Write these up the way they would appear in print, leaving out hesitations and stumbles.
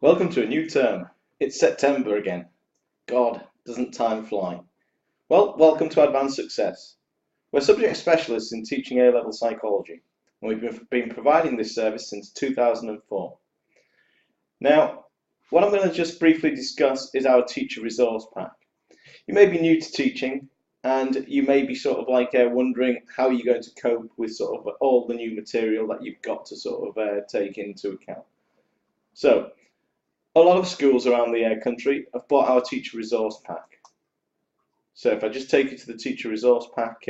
Welcome to a new term. It's September again. God, doesn't time fly? Well, welcome to Advanced Success. We're subject specialists in teaching A-level psychology, and we've been providing this service since 2004. Now, what I'm going to just briefly discuss is our teacher resource pack. You may be new to teaching, and you may be sort of like wondering how you're going to cope with sort of all the new material that you've got to sort of take into account. So, a lot of schools around the country have bought our teacher resource pack. So if I just take you to the teacher resource pack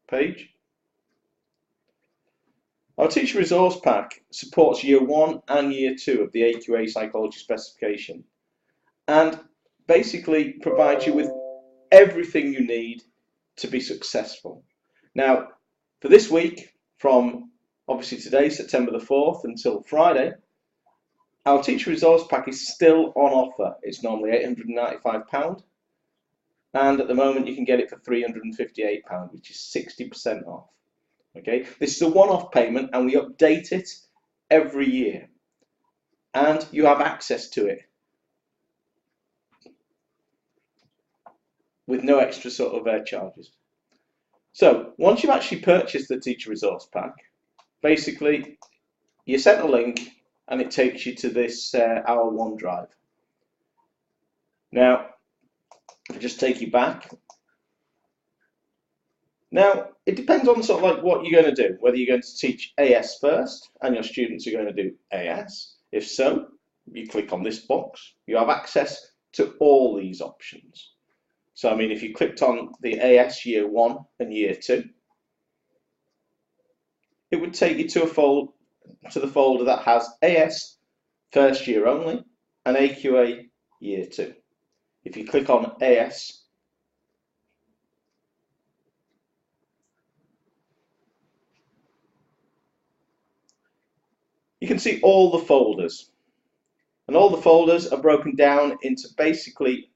page, our teacher resource pack supports year 1 and year 2 of the AQA psychology specification and basically provides you with everything you need to be successful. Now, for this week, from obviously today, September the 4th, until Friday, our teacher resource pack is still on offer. It's normally £895, and at the moment you can get it for £358, which is 60% off. Okay, this is a one-off payment, and we update it every year, and you have access to it with no extra sort of charges. So once you've actually purchased the teacher resource pack, basically you're sent a link and it takes you to this our OneDrive. Now, I'll just take you back. Now, it depends on sort of like what you're going to do, whether you're going to teach AS first and your students are going to do AS. If so, you click on this box, you have access to all these options. So, I mean, if you clicked on the AS year 1 and year 2, it would take you to the folder that has AS first year only and AQA year 2. If you click on AS, you can see all the folders, and all the folders are broken down into basically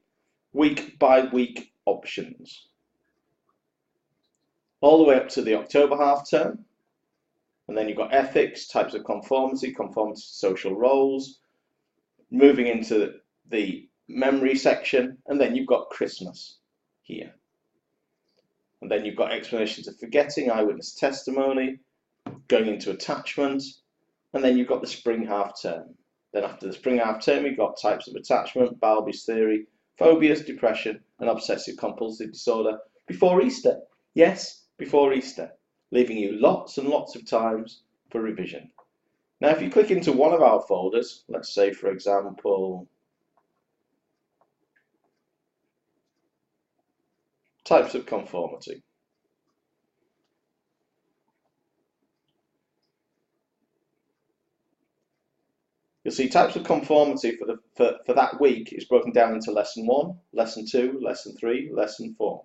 week by week options, all the way up to the October half term. And then you've got ethics, types of conformity, conformity to social roles, moving into the memory section, and then you've got Christmas here. And then you've got explanations of forgetting, eyewitness testimony, going into attachment, and then you've got the spring half term. Then after the spring half term, you've got types of attachment, Bowlby's theory, phobias, depression, and obsessive compulsive disorder before Easter. Yes, before Easter, leaving you lots and lots of times for revision. Now, if you click into one of our folders, let's say, for example, types of conformity. You'll see types of conformity for that week is broken down into lesson 1, lesson 2, lesson 3, lesson 4.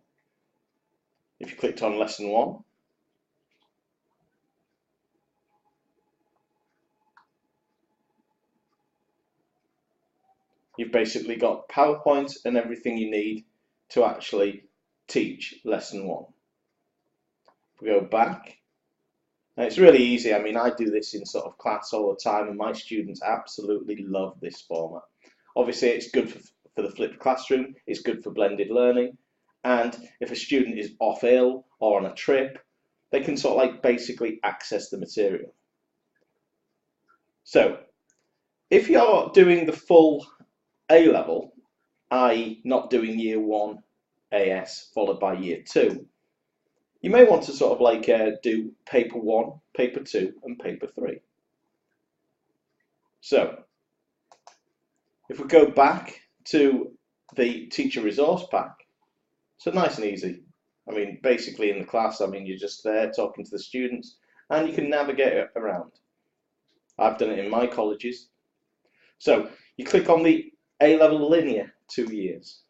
If you clicked on lesson 1, you've basically got PowerPoint and everything you need to actually teach lesson 1. If we go back, and it's really easy. I mean, I do this in sort of class all the time, and my students absolutely love this format. Obviously, it's good for the flipped classroom, it's good for blended learning, and if a student is off ill or on a trip, they can sort of like basically access the material. So, if you're doing the full A-level, i.e. not doing year 1 AS followed by year 2, you may want to sort of like do paper 1, paper 2, and paper 3. So, if we go back to the teacher resource pack, so nice and easy. I mean, basically in the class, I mean, you're just there talking to the students, and you can navigate it around. I've done it in my colleges. So, you click on the A-level linear 2 years.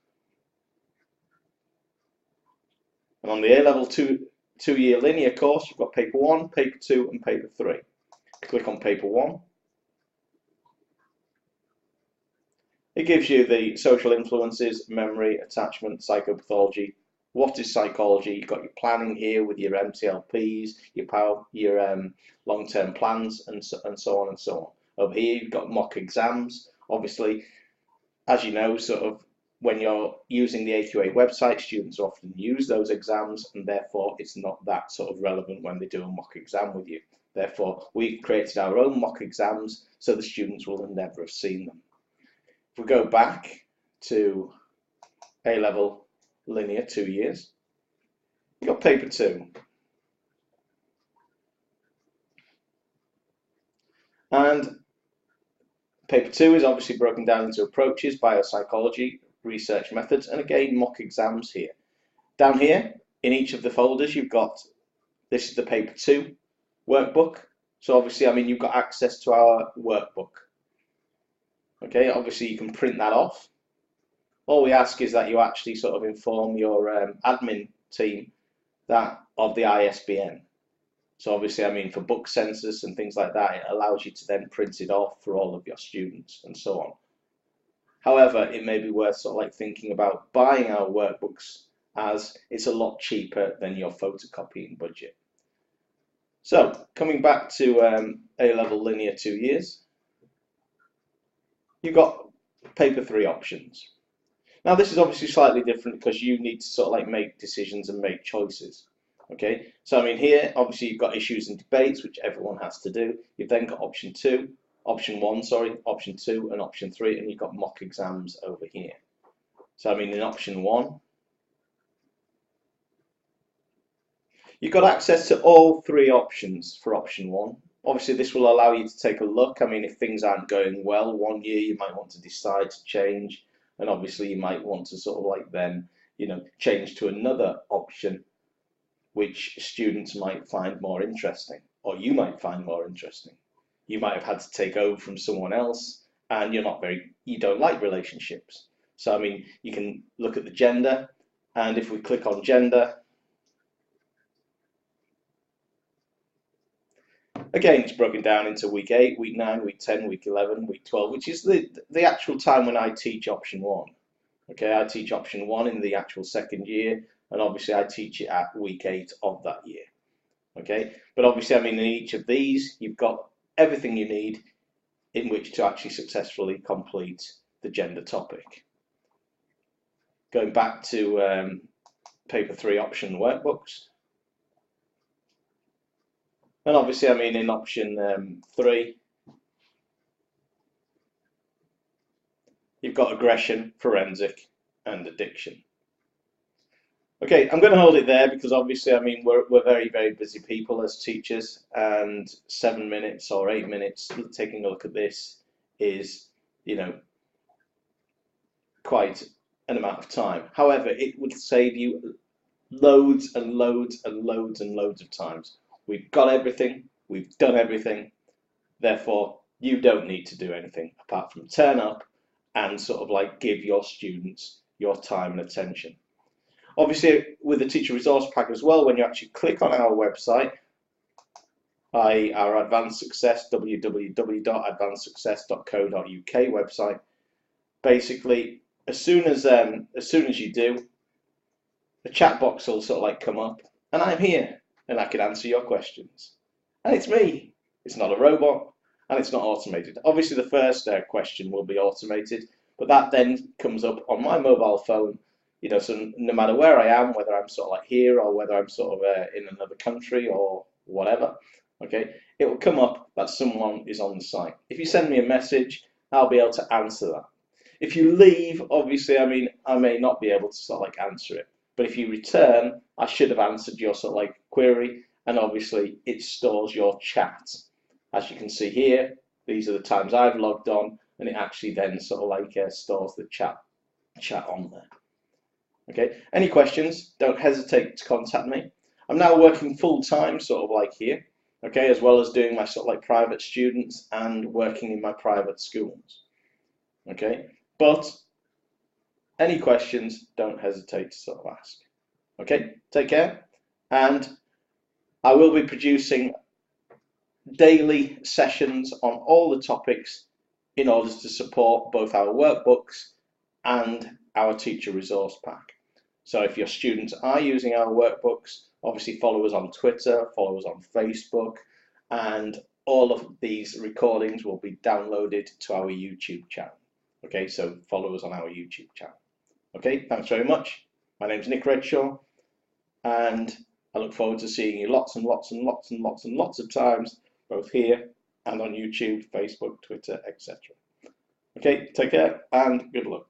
And on the A-level two-year linear course, you've got paper 1, paper 2, and paper 3. Click on paper 1. It gives you the social influences, memory, attachment, psychopathology, What is psychology? You've got your planning here with your MTLPs, your long-term plans, and so on and so on. Over here, you've got mock exams. Obviously, as you know, sort of when you're using the AQA website, students often use those exams, and therefore it's not that sort of relevant when they do a mock exam with you. Therefore, we've created our own mock exams so the students will never have seen them. If we go back to A-level linear 2 years, you've got paper 2. And paper 2 is obviously broken down into approaches, biopsychology, research methods, and again, mock exams here. Down here, in each of the folders, you've got, this is the paper 2 workbook. So obviously, I mean, you've got access to our workbook. Okay, obviously you can print that off. All we ask is that you actually sort of inform your admin team that of the ISBN. So obviously, I mean, for book census and things like that, it allows you to then print it off for all of your students and so on. However, it may be worth sort of like thinking about buying our workbooks, as it's a lot cheaper than your photocopying budget. So coming back to A-level linear 2 years, you've got paper 3 options. Now this is obviously slightly different because you need to sort of like make decisions and make choices. Okay, so I mean here obviously you've got issues and debates, which everyone has to do. You've then got option 2, option 1, sorry, option 2 and option 3, and you've got mock exams over here. So I mean in option 1, you've got access to all 3 options for option 1. Obviously this will allow you to take a look. I mean, if things aren't going well one year, you might want to decide to change, and obviously you might want to sort of like then, you know, change to another option which students might find more interesting, or you might find more interesting. You might have had to take over from someone else, and you don't like relationships. So I mean, you can look at the gender, and if we click on gender, again, it's broken down into week 8, week 9, week 10, week 11, week 12, which is the actual time when I teach option 1. Okay, I teach option 1 in the actual second year, and obviously I teach it at week 8 of that year. Okay, but obviously, I mean, in each of these, you've got everything you need in which to actually successfully complete the gender topic. Going back to paper 3 option workbooks. And obviously, I mean, in option 3, you've got aggression, forensic, and addiction. Okay, I'm going to hold it there because obviously, I mean, we're very, very busy people as teachers, and 7 minutes or 8 minutes taking a look at this is, you know, quite an amount of time. However, it would save you loads and loads and loads and loads of times. We've got everything, we've done everything, therefore you don't need to do anything apart from turn up and sort of like give your students your time and attention. Obviously, with the teacher resource pack as well, when you actually click on our website, i.e. our Advanced Success, www.advancedsuccess.co.uk website, basically, as soon as you do, the chat box will sort of like come up, and I'm here, and I can answer your questions. And it's me. It's not a robot, and it's not automated. Obviously, the first question will be automated, but that then comes up on my mobile phone. You know, so no matter where I am, whether I'm sort of like here or whether I'm sort of in another country or whatever, okay, it will come up that someone is on the site. If you send me a message, I'll be able to answer that. If you leave, obviously, I mean, I may not be able to sort of like answer it. But if you return, I should have answered your sort of like query, and obviously it stores your chat. As you can see here, these are the times I've logged on, and it actually then sort of like stores the chat on there. Okay, any questions, don't hesitate to contact me. I'm now working full-time sort of like here, okay, as well as doing my sort of like private students and working in my private schools. Okay, but any questions, don't hesitate to sort of ask. Okay, take care, and I will be producing daily sessions on all the topics in order to support both our workbooks and our teacher resource pack. So if your students are using our workbooks, obviously follow us on Twitter, follow us on Facebook, and all of these recordings will be downloaded to our YouTube channel. Okay, so follow us on our YouTube channel. Okay, thanks very much. My name is Nick Redshaw, and I look forward to seeing you lots and lots and lots and lots and lots of times, both here and on YouTube, Facebook, Twitter, etc. Okay, take care and good luck.